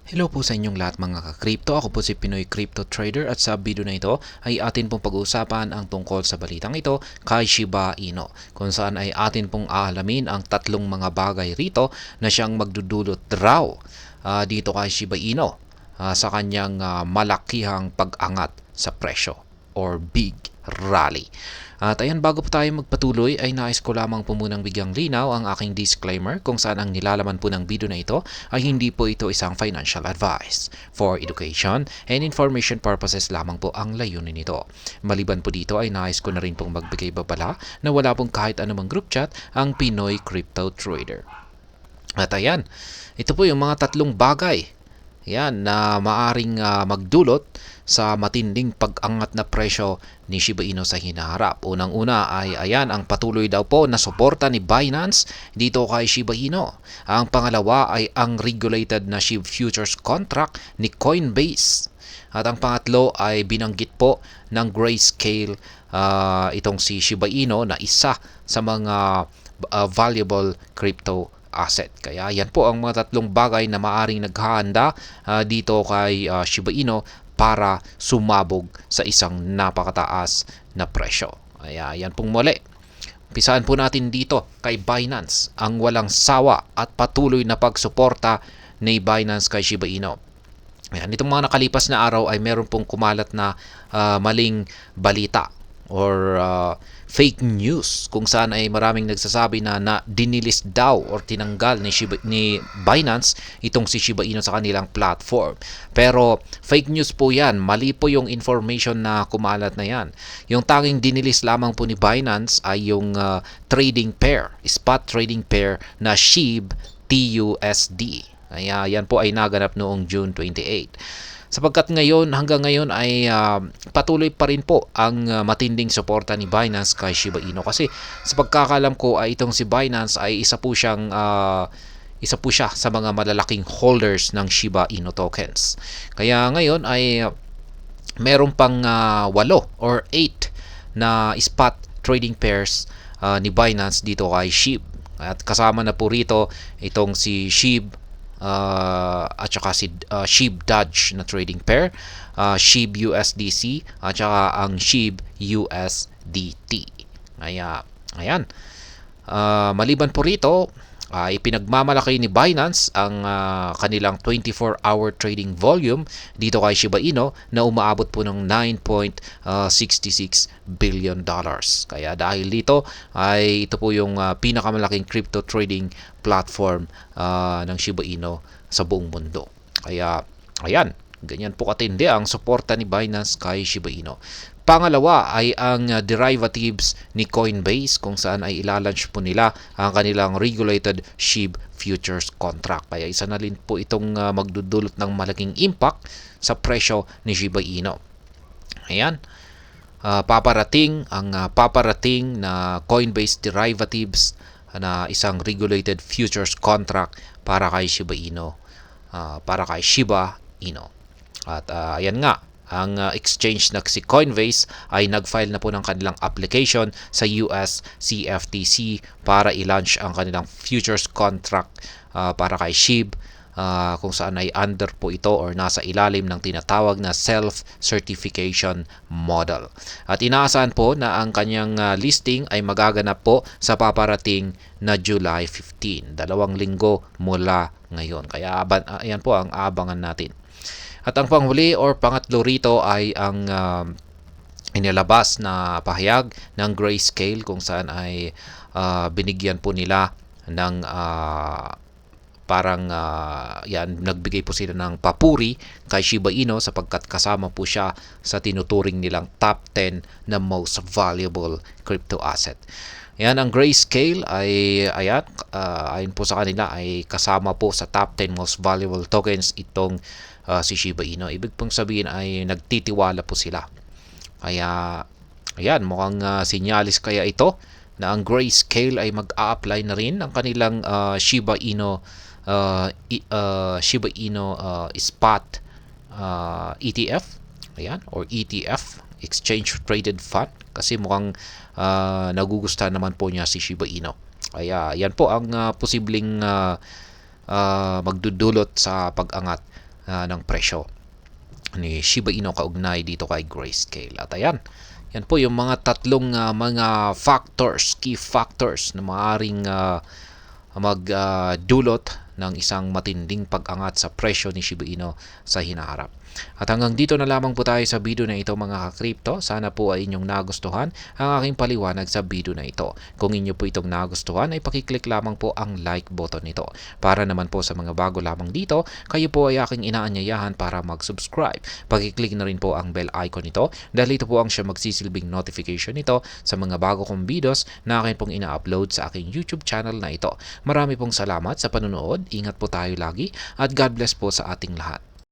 Hello po sa inyong lahat mga ka-crypto. Ako po si Pinoy Crypto Trader at sa video na ito ay atin pong pag-uusapan ang tungkol sa balitang ito kay Shiba Inu, kung saan ay atin pong aalamin ang tatlong mga bagay rito na siyang magdudulot raw dito kay Shiba Inu sa kanyang malakihang pag-angat sa presyo or big rally. At ayan, bago po tayo magpatuloy ay nais ko lamang po munang bigyang linaw ang aking disclaimer kung saan ang nilalaman po ng video na ito ay hindi po ito isang financial advice. For education and information purposes lamang po ang layunin nito. Maliban po dito ay nais ko na rin pong magbigay babala na wala pong kahit anumang group chat ang Pinoy Crypto Trader. At ayan, ito po yung mga tatlong bagay na maaring magdulot sa matinding pag-angat na presyo ni Shiba Inu sa hinaharap. Unang-una ay ayan ang patuloy daw po na suporta ni Binance dito kay Shiba Inu. Ang pangalawa ay ang regulated na SHIB futures contract ni Coinbase. At ang pangatlo ay binanggit po ng Grayscale itong si Shiba Inu na isa sa mga valuable crypto asset. Kaya yan po ang mga tatlong bagay na maaring naghahanda dito kay Shiba Inu para sumabog sa isang napakataas na presyo. Kaya yan pong muli. Umpisaan po natin dito kay Binance, ang walang sawa at patuloy na pagsuporta ni Binance kay Shiba Inu. Ayan, itong mga nakalipas na araw ay meron pong kumalat na maling balita or fake news kung saan ay maraming nagsasabi na dinilis daw or tinanggal ni Binance itong si Shiba Inu sa kanilang platform. Pero fake news po yan, mali po yung information na kumalat na yan. Yung tanging dinilis lamang po ni Binance ay yung trading pair, spot trading pair na SHIB TUSD. Kaya yan po ay naganap noong June 28. Sapagkat hanggang ngayon ay patuloy pa rin po ang matinding suporta ni Binance kay Shiba Inu. Kasi sa pagkakalam ko ay itong si Binance ay isa po siya sa mga malalaking holders ng Shiba Inu tokens. Kaya ngayon ay meron pang 8 or 8 na spot trading pairs ni Binance dito kay SHIB. At kasama na po rito itong si SHIB at saka si SHIB Dodge na trading pair, SHIB USDC at saka ang SHIB USDT. Ayan. Maliban po rito, ipinagmamalaki ni Binance ang kanilang 24-hour trading volume dito kay Shiba Inu na umaabot po ng $9.66 billion. Kaya dahil dito ay ito po yung pinakamalaking crypto trading platform ng Shiba Inu sa buong mundo. Kaya ayan, ganyan po katindi ang suporta ni Binance kay Shiba Inu. Pangalawa ay ang derivatives ni Coinbase kung saan ay ilalunch po nila ang kanilang regulated SHIB futures contract. Kaya isa na rin po itong magdudulot ng malaking impact sa presyo ni Shiba Inu. Ayan. Paparating na Coinbase derivatives na isang regulated futures contract para kay Shiba Inu. At ayan nga, ang exchange na si Coinbase ay nag-file na po ng kanilang application sa US CFTC para i-launch ang kanilang futures contract para kay SHIB, kung saan ay under po ito or nasa ilalim ng tinatawag na self-certification model. At inaasahan po na ang kanyang listing ay magaganap po sa paparating na July 15, 2 linggo mula ngayon. Kaya ayan po ang aabangan natin. At ang panghuli or pangatlo rito ay ang inilabas na pahayag ng Grayscale kung saan ay binigyan po nila ng nagbigay po sila ng papuri kay Shiba Inu sapagkat kasama po siya sa tinuturing nilang top 10 na most valuable crypto asset. Yan, ang Grayscale ay ayon po sa kanila ay kasama po sa top 10 most valuable tokens itong si Shiba Inu. Ibig pong sabihin ay nagtitiwala po sila. Kaya ayan, mukhang sinyalis kaya ito na ang Grayscale ay mag-a-apply na rin ang kanilang Shiba Inu spot ETF. Ayan, or ETF, Exchange Traded Fund, kasi mukhang nagugustuhan naman po niya si Shiba Inu. Kaya yan po ang posibleng magdudulot sa pag-angat ng presyo ni Shiba Inu kaugnay dito kay Grayscale. At ayan, yan po yung mga tatlong mga factors, key factors na maaaring magdulot ng isang matinding pag-angat sa presyo ni Shiba Inu sa hinaharap. At hanggang dito na lamang po tayo sa video na ito mga ka-crypto. Sana po ay inyong nagustuhan ang aking paliwanag sa video na ito. Kung inyo po itong nagustuhan ay pakiclick lamang po ang like button nito. Para naman po sa mga bago lamang dito, kayo po ay aking inaanyayahan para mag-subscribe. Pakiclick na rin po ang bell icon nito dahil ito po ang siya magsisilbing notification nito sa mga bago kong videos na akin pong ina-upload sa aking YouTube channel na ito. Marami pong salamat sa panunood. Ingat po tayo lagi at God bless po sa ating lahat.